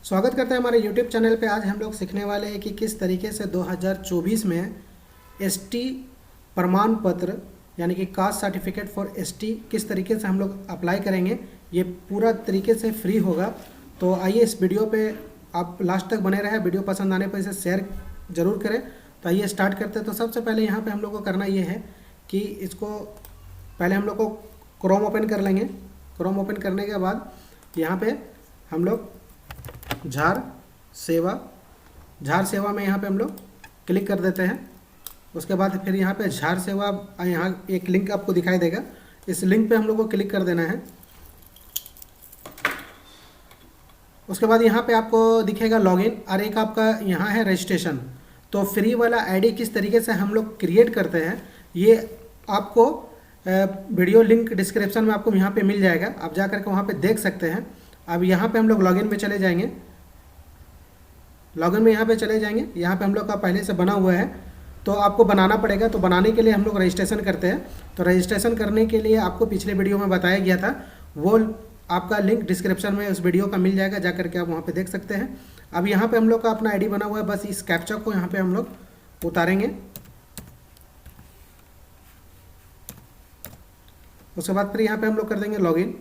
स्वागत करते हैं हमारे YouTube चैनल पे। आज हम लोग सीखने वाले हैं कि किस तरीके से 2024 में एसटी प्रमाण पत्र यानी कि कास्ट सर्टिफिकेट फॉर एसटी किस तरीके से हम लोग अप्लाई करेंगे। ये पूरा तरीके से फ्री होगा। तो आइए इस वीडियो पे आप लास्ट तक बने रहें। वीडियो पसंद आने पर इसे शेयर ज़रूर करें। तो आइए स्टार्ट करते हैं। तो सबसे पहले यहाँ पर हम लोग को करना ये है कि इसको पहले हम लोग को क्रोम ओपन कर लेंगे। क्रोम ओपन करने के बाद यहाँ पर हम लोग झार सेवा में यहाँ पे हम लोग क्लिक कर देते हैं। उसके बाद फिर यहाँ पे झार सेवा, यहाँ एक लिंक आपको दिखाई देगा, इस लिंक पे हम लोग को क्लिक कर देना है। उसके बाद यहाँ पे आपको दिखेगा लॉगिन और एक आपका यहाँ है रजिस्ट्रेशन। तो फ्री वाला आईडी किस तरीके से हम लोग क्रिएट करते हैं ये आपको वीडियो लिंक डिस्क्रिप्शन में आपको यहाँ पे मिल जाएगा। आप जा करके वहाँ पे देख सकते हैं। अब यहाँ पे हम लोग लॉगिन में चले जाएंगे। लॉगिन में यहाँ पे चले जाएंगे। यहाँ पे हम लोग का पहले से बना हुआ है तो आपको बनाना पड़ेगा। तो बनाने के लिए हम लोग रजिस्ट्रेशन करते हैं। तो रजिस्ट्रेशन करने के लिए आपको पिछले वीडियो में बताया गया था, वो आपका लिंक डिस्क्रिप्शन में उस वीडियो का मिल जाएगा, जा करके आप वहाँ पे देख सकते हैं। अब यहाँ पे हम लोग का अपना आईडी बना हुआ है। बस इस कैप्चा को यहाँ पे हम लोग उतारेंगे। उसके बाद फिर यहाँ पे हम लोग कर देंगे लॉगिन।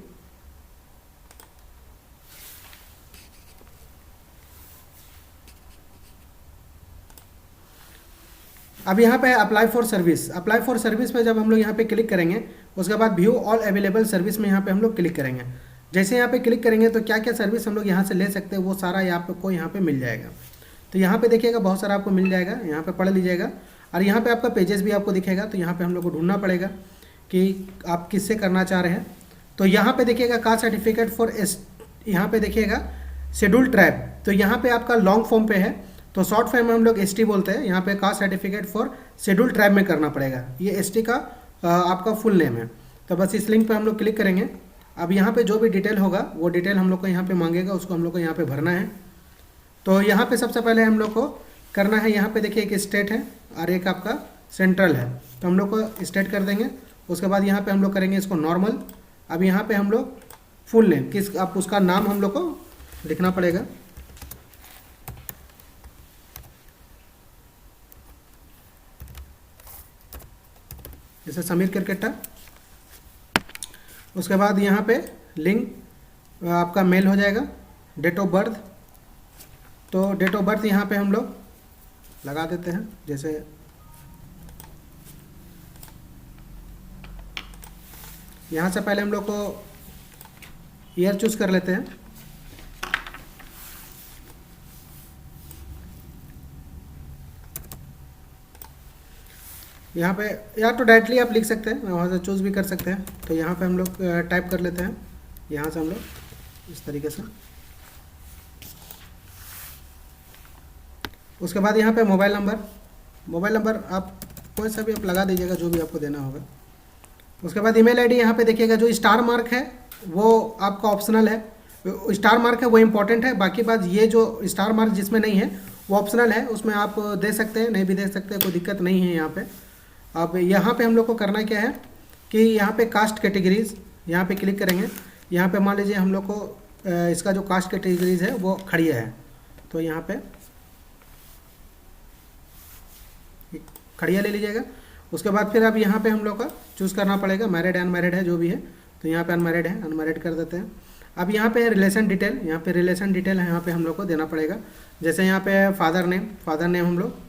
अब यहाँ पे apply for service. Apply for service पे जब हम लोग यहाँ पे क्लिक करेंगे, उसके बाद व्यू ऑल अवेलेबल सर्विस में यहाँ पे हम लोग क्लिक करेंगे। जैसे यहाँ पे क्लिक करेंगे तो क्या क्या सर्विस हम लोग यहाँ से ले सकते हैं वो सारा आपको यहाँ पे मिल जाएगा। तो यहाँ पे देखिएगा बहुत सारा आपको मिल जाएगा, यहाँ पे पढ़ लीजिएगा। और यहाँ पे आपका पेजेस भी आपको दिखेगा। तो यहाँ पे हम लोग को ढूंढना पड़ेगा कि आप किससे करना चाह रहे हैं। तो यहाँ पे देखिएगा कास्ट सर्टिफिकेट फॉर यहाँ पे देखिएगा शेड्यूल ट्राइब। तो यहाँ पे आपका लॉन्ग फॉर्म पे है, तो शॉर्ट फॉर्म में हम लोग एसटी बोलते हैं। यहाँ पे caste certificate for schedule tribe में करना पड़ेगा। ये एसटी का आपका फुल नेम है। तो बस इस लिंक पे हम लोग क्लिक करेंगे। अब यहाँ पे जो भी डिटेल होगा वो डिटेल हम लोग को यहाँ पे मांगेगा, उसको हम लोग को यहाँ पे भरना है। तो यहाँ पे सबसे पहले हम लोग को करना है, यहाँ पे देखिए एक स्टेट है और एक आपका सेंट्रल है। तो हम लोग को स्टेट कर देंगे। उसके बाद यहाँ पे हम लोग करेंगे इसको नॉर्मल। अब यहाँ पे हम लोग फुल नेम किस आप उसका नाम हम लोग को लिखना पड़ेगा। जैसे समीर क्रिकेटा। उसके बाद यहाँ पे लिंक आपका मेल हो जाएगा। डेट ऑफ बर्थ, तो डेट ऑफ बर्थ यहाँ पे हम लोग लगा देते हैं। जैसे यहाँ से पहले हम लोग को ईयर चूज कर लेते हैं। यहाँ पे या तो डायरेक्टली आप लिख सकते हैं, वहाँ से चूज़ भी कर सकते हैं। तो यहाँ पे हम लोग टाइप कर लेते हैं। यहाँ से हम लोग इस तरीके से। उसके बाद यहाँ पे मोबाइल नंबर आप कोई सा भी आप लगा दीजिएगा, जो भी आपको देना होगा। उसके बाद ईमेल आईडी यहाँ पे देखिएगा, जो स्टार मार्क है वो आपका ऑप्शनल है। स्टार मार्क है वो इम्पोर्टेंट है। बाकी बात ये जो स्टार मार्क जिसमें नहीं है वो ऑप्शनल है, उसमें आप दे सकते हैं, नहीं भी दे सकते, कोई दिक्कत नहीं है यहाँ पे। अब यहाँ पे हम लोग को करना क्या है कि यहाँ पे कास्ट कैटेगरीज यहाँ पे क्लिक करेंगे। यहाँ पे मान लीजिए हम लोग को इसका जो कास्ट कैटेगरीज है वो खड़िया है, तो यहाँ पे खड़िया ले लीजिएगा। उसके बाद फिर अब यहाँ पे हम लोग का चूज़ करना पड़ेगा, मैरिड अनमैरिड है जो भी है। तो यहाँ पे अनमैरिड है, अनमैरिड कर देते हैं। अब यहाँ पे रिलेशन डिटेल, यहाँ पे रिलेशन डिटेल है, यहाँ पे हम लोग को देना पड़ेगा। जैसे यहाँ पे फादर नेम हम लोग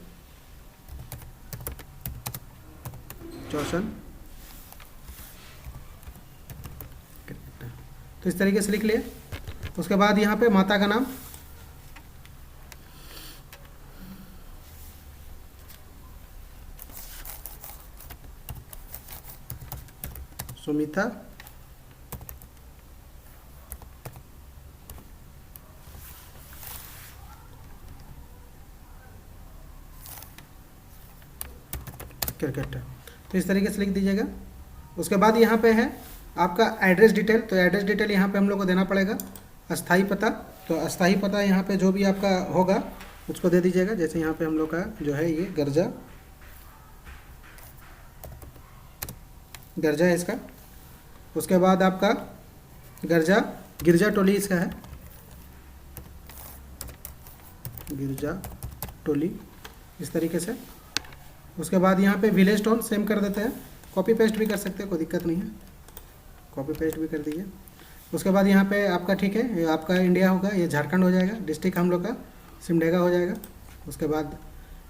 चौशन, तो इस तरीके से लिख लिए। उसके बाद यहाँ पे माता का नाम सुमिता, क्रिकेटर, तो इस तरीके से लिख दीजिएगा। उसके बाद यहाँ पे है आपका एड्रेस डिटेल। तो एड्रेस डिटेल यहाँ पे हम लोग को देना पड़ेगा। अस्थाई पता, तो अस्थाई पता यहाँ पे जो भी आपका होगा उसको दे दीजिएगा। जैसे यहाँ पे हम लोग का जो है ये गर्जा है इसका। उसके बाद आपका गिरजा टोली इसका है। गिरजा टोली, इस तरीके से। उसके बाद यहाँ पे विलेज टाउन सेम कर देते हैं, कॉपी पेस्ट भी कर सकते हैं, कोई दिक्कत नहीं है, कॉपी पेस्ट भी कर दीजिए। उसके बाद यहाँ पे आपका ठीक है, ये आपका इंडिया होगा, ये झारखंड हो जाएगा, डिस्ट्रिक्ट हम लोग का सिमडेगा हो जाएगा। उसके बाद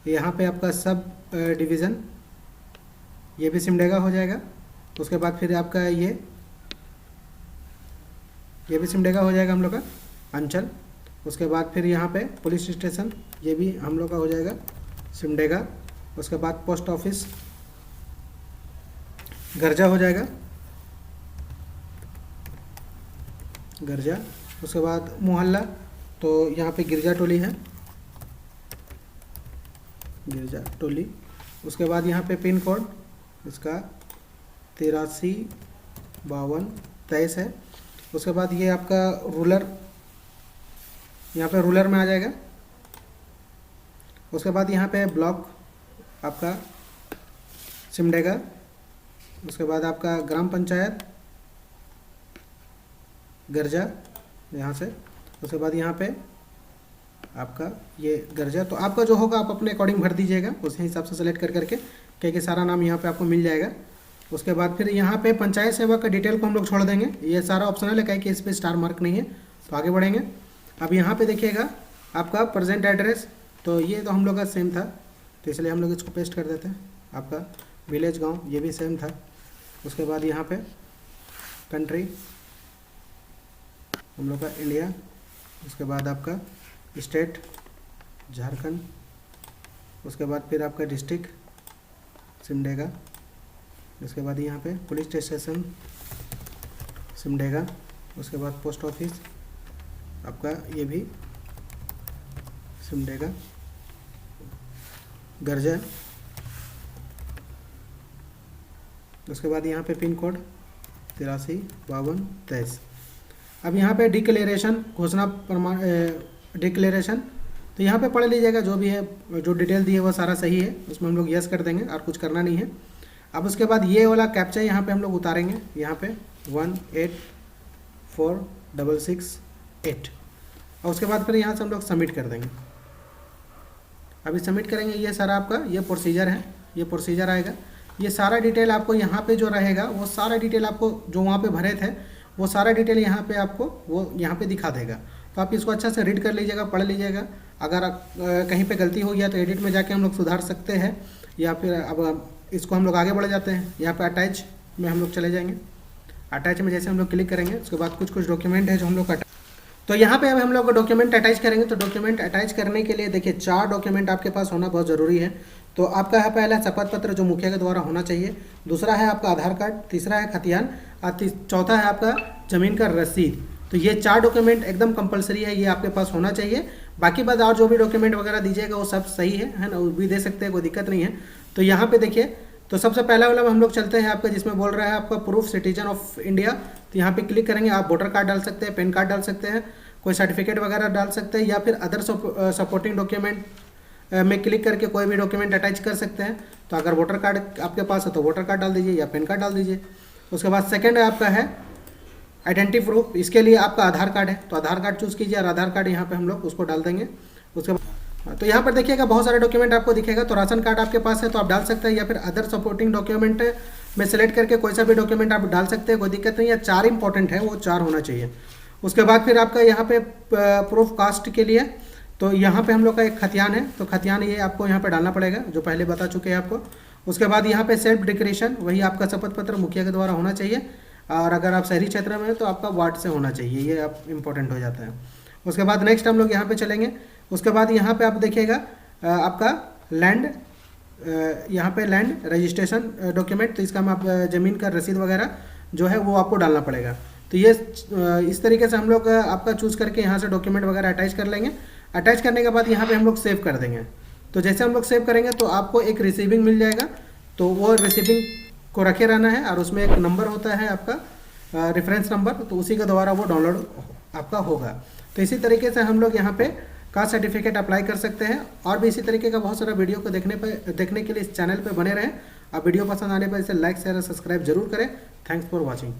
यहाँ पे आपका सब डिवीज़न, ये भी सिमडेगा हो जाएगा। उसके बाद फिर आपका ये भी सिमडेगा हो जाएगा हम लोग का अंचल। उसके बाद फिर यहाँ पे पुलिस स्टेशन, ये भी हम लोग का हो जाएगा सिमडेगा। उसके बाद पोस्ट ऑफिस गर्जा हो जाएगा, गर्जा। उसके बाद मोहल्ला, तो यहाँ पे गिरजा टोली है, गिरजा टोली। उसके बाद यहाँ पे पिन कोड इसका 835223 है। उसके बाद ये आपका रूरल, यहाँ पे रूरल में आ जाएगा। उसके बाद यहाँ पे ब्लॉक आपका सिमडेगा। उसके बाद आपका ग्राम पंचायत गर्जा यहाँ से। उसके बाद यहाँ पे आपका ये गर्जा, तो आपका जो होगा आप अपने अकॉर्डिंग भर दीजिएगा, उसी हिसाब से सेलेक्ट कर करके, क्योंकि सारा नाम यहाँ पे आपको मिल जाएगा। उसके बाद फिर यहाँ पे पंचायत सेवा का डिटेल को हम लोग छोड़ देंगे, ये सारा ऑप्शनल है, कहीं कि इस पर स्टार मार्क नहीं है। तो आगे बढ़ेंगे। अब यहाँ पे देखिएगा आपका प्रेजेंट एड्रेस, तो ये तो हम लोग का सेम था, तो इसलिए हम लोग इसको पेस्ट कर देते हैं। आपका विलेज गांव, ये भी सेम था। उसके बाद यहाँ पे कंट्री हम लोग का इंडिया। उसके बाद आपका स्टेट झारखंड। उसके बाद फिर आपका डिस्ट्रिक्ट सिमडेगा। उसके बाद यहाँ पे पुलिस स्टेशन सिमडेगा। उसके बाद पोस्ट ऑफिस आपका ये भी सिमडेगा गर्जा। उसके बाद यहाँ पे पिन कोड 835223। अब यहाँ पे डिक्लेरेशन, घोषणा प्रमाण, डिक्लेरेशन, तो यहाँ पे पढ़ लीजिएगा, जो भी है, जो डिटेल दी है वो सारा सही है, उसमें हम लोग यस कर देंगे और कुछ करना नहीं है। अब उसके बाद ये वाला कैप्चा यहाँ पे हम लोग उतारेंगे, यहाँ पे 184668, और उसके बाद फिर यहाँ से हम लोग सबमिट कर देंगे। अभी सबमिट करेंगे, ये सारा आपका ये प्रोसीजर है, ये प्रोसीजर आएगा। ये सारा डिटेल आपको यहाँ पे जो रहेगा वो सारा डिटेल आपको जो वहाँ पे भरे थे वो सारा डिटेल यहाँ पे आपको वो यहाँ पे दिखा देगा। तो आप इसको अच्छा से रीड कर लीजिएगा, पढ़ लीजिएगा। अगर कहीं पे गलती हो गया तो एडिट में जाके हम लोग सुधार सकते हैं, या फिर अब इसको हम लोग आगे बढ़ जाते हैं। यहाँ पे अटैच में हम लोग चले जाएंगे। अटैच में जैसे हम लोग क्लिक करेंगे उसके बाद कुछ डॉक्यूमेंट है जो हम लोग तो यहाँ पे अब हम लोग डॉक्यूमेंट अटैच करेंगे। तो डॉक्यूमेंट अटैच करने के लिए देखिए 4 डॉक्यूमेंट आपके पास होना बहुत ज़रूरी है। तो आपका है पहला शपथ पत्र जो मुखिया के द्वारा होना चाहिए, दूसरा है आपका आधार कार्ड, तीसरा है खतियान, और चौथा है आपका ज़मीन का रसीद। तो ये 4 डॉक्यूमेंट एकदम कंपलसरी है, ये आपके पास होना चाहिए। बाकी बात और जो भी डॉक्यूमेंट वगैरह दीजिएगा वो सब सही है ना, वो भी दे सकते हैं, कोई दिक्कत नहीं है। तो यहाँ पे देखिए, तो सबसे पहला वाला हम लोग चलते हैं आपका, जिसमें बोल रहा है आपका प्रूफ सिटीजन ऑफ इंडिया। तो यहाँ पे क्लिक करेंगे, आप वोटर कार्ड डाल सकते हैं, पैन कार्ड डाल सकते हैं, कोई सर्टिफिकेट वगैरह डाल सकते हैं, या फिर अदर सपोर्टिंग डॉक्यूमेंट में क्लिक करके कोई भी डॉक्यूमेंट अटैच कर सकते हैं। तो अगर वोटर कार्ड आपके पास है तो वोटर कार्ड डाल दीजिए या पैन कार्ड डाल दीजिए। उसके बाद सेकंड आपका है आइडेंटिटी प्रूफ, इसके लिए आपका आधार कार्ड है तो आधार कार्ड चूज़ कीजिए और आधार कार्ड यहाँ पे हम लोग उसको डाल देंगे। उसके बाद तो यहाँ पर देखिएगा बहुत सारे डॉक्यूमेंट आपको दिखेगा। तो राशन कार्ड आपके पास है तो आप डाल सकते हैं, या फिर अदर सपोर्टिंग डॉक्यूमेंट में सेलेक्ट करके कोई सा भी डॉक्यूमेंट आप डाल सकते हैं, कोई दिक्कत नहीं है। 4 इंपॉर्टेंट है, वो 4 होना चाहिए। उसके बाद फिर आपका यहाँ पे प्रूफ कास्ट के लिए, तो यहाँ पे हम लोग का एक खतियान है, तो खतियान ये आपको यहाँ पे डालना पड़ेगा, जो पहले बता चुके हैं आपको। उसके बाद यहाँ पे सेल्फ डिक्लेरेशन, वही आपका शपथ पत्र मुखिया के द्वारा होना चाहिए, और अगर आप शहरी क्षेत्र में हैं तो आपका वार्ड से होना चाहिए, ये आप इम्पोर्टेंट हो जाता है। उसके बाद नेक्स्ट हम लोग यहाँ पे चलेंगे। उसके बाद यहाँ पे आप देखिएगा आपका लैंड, यहाँ पे लैंड रजिस्ट्रेशन डॉक्यूमेंट, तो इसका आप ज़मीन का रसीद वगैरह जो है वो आपको डालना पड़ेगा। तो ये इस तरीके से हम लोग आपका चूज़ करके यहाँ से डॉक्यूमेंट वगैरह अटैच कर लेंगे। अटैच करने के बाद यहाँ पे हम लोग सेव कर देंगे। तो जैसे हम लोग सेव करेंगे तो आपको एक रिसीविंग मिल जाएगा, तो वो रिसीविंग को रखे रहना है, और उसमें एक नंबर होता है आपका रेफरेंस नंबर, तो उसी के द्वारा वो डाउनलोड आपका होगा। तो इसी तरीके से हम लोग यहाँ पे कास्ट सर्टिफिकेट अप्लाई कर सकते हैं। और भी इसी तरीके का बहुत सारा वीडियो को देखने के लिए इस चैनल पे बने रहें। आप वीडियो पसंद आने पर इसे लाइक शेयर और सब्सक्राइब जरूर करें। Thanks for watching.